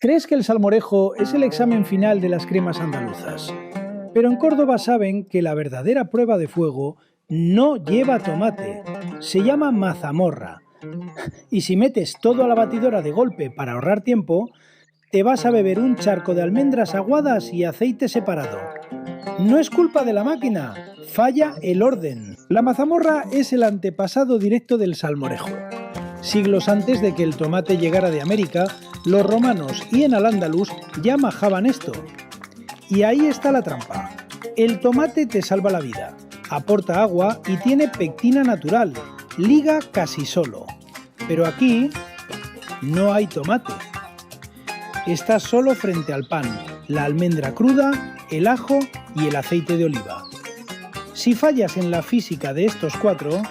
¿Crees que el salmorejo es el examen final de las cremas andaluzas? Pero en Córdoba saben que la verdadera prueba de fuego no lleva tomate, se llama mazamorra. Y si metes todo a la batidora de golpe para ahorrar tiempo, te vas a beber un charco de almendras aguadas y aceite separado. No es culpa de la máquina, falla el orden. La mazamorra es el antepasado directo del salmorejo. Siglos antes de que el tomate llegara de América, los romanos y en Al-Ándalus ya majaban esto. Y ahí está la trampa. El tomate te salva la vida, aporta agua y tiene pectina natural, liga casi solo. Pero aquí no hay tomate. Está solo frente al pan, la almendra cruda, el ajo y el aceite de oliva. Si fallas en la física de estos cuatro,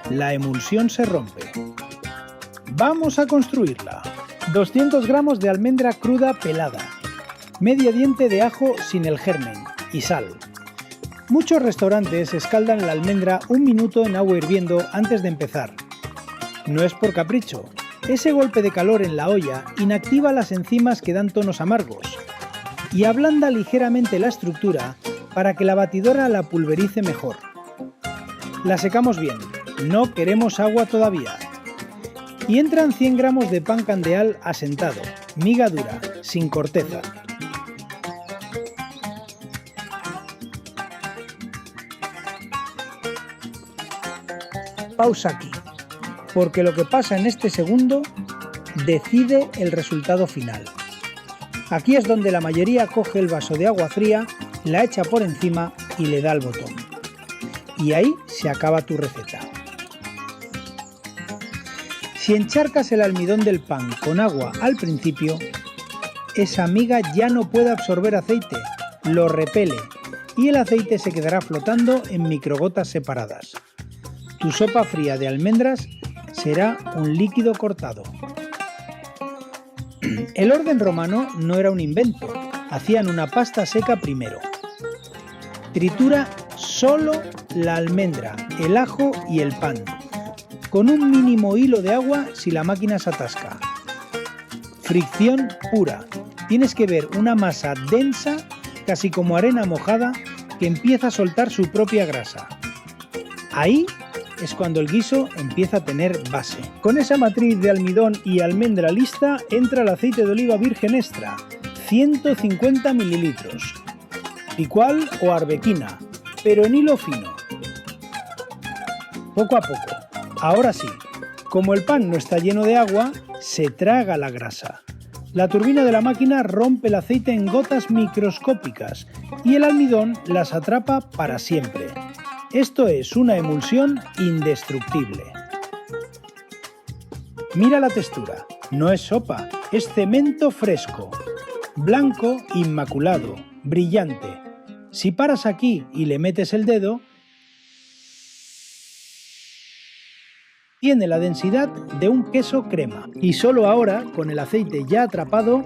la emulsión se rompe. Vamos a construirla. 200 gramos de almendra cruda pelada, media diente de ajo sin el germen y sal. Muchos restaurantes escaldan la almendra un minuto en agua hirviendo antes de empezar. No es por capricho. Ese golpe de calor en la olla inactiva las enzimas que dan tonos amargos y ablanda ligeramente la estructura para que la batidora la pulverice mejor. La secamos bien, no queremos agua todavía. Y entran 100 gramos de pan candeal asentado, miga dura, sin corteza. Pausa aquí, porque lo que pasa en este segundo decide el resultado final. Aquí es donde la mayoría coge el vaso de agua fría, la echa por encima y le da al botón. Y ahí se acaba tu receta. Si encharcas el almidón del pan con agua al principio, esa miga ya no puede absorber aceite, lo repele y el aceite se quedará flotando en microgotas separadas. Tu sopa fría de almendras será un líquido cortado. El orden romano no era un invento, hacían una pasta seca primero. Tritura solo la almendra, el ajo y el pan, con un mínimo hilo de agua si la máquina se atasca. Fricción pura. Tienes que ver una masa densa, casi como arena mojada, que empieza a soltar su propia grasa. Ahí es cuando el guiso empieza a tener base. Con esa matriz de almidón y almendra lista, entra el aceite de oliva virgen extra, 150 mililitros. Picual o arbequina, pero en hilo fino. Poco a poco. Ahora sí, como el pan no está lleno de agua, se traga la grasa. La turbina de la máquina rompe el aceite en gotas microscópicas y el almidón las atrapa para siempre. Esto es una emulsión indestructible. Mira la textura, no es sopa, es cemento fresco, blanco, inmaculado, brillante. Si paras aquí y le metes el dedo, tiene la densidad de un queso crema. Y solo ahora, con el aceite ya atrapado,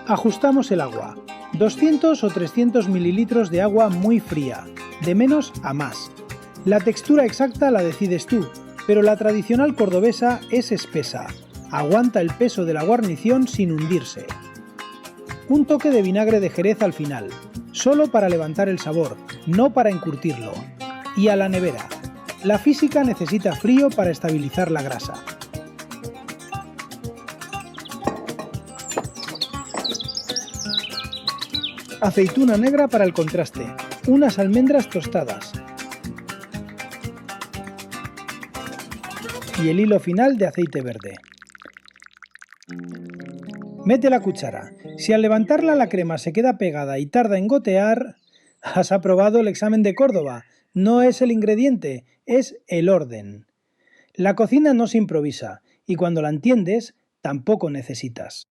ajustamos el agua. 200 o 300 mililitros de agua muy fría, de menos a más. La textura exacta la decides tú, pero la tradicional cordobesa es espesa. Aguanta el peso de la guarnición sin hundirse. Un toque de vinagre de Jerez al final, solo para levantar el sabor, no para encurtirlo. Y a la nevera. La física necesita frío para estabilizar la grasa. Aceituna negra para el contraste. Unas almendras tostadas. Y el hilo final de aceite verde. Mete la cuchara. Si al levantarla la crema se queda pegada y tarda en gotear, has aprobado el examen de Córdoba. No es el ingrediente, es el orden. La cocina no se improvisa y cuando la entiendes, tampoco necesitas.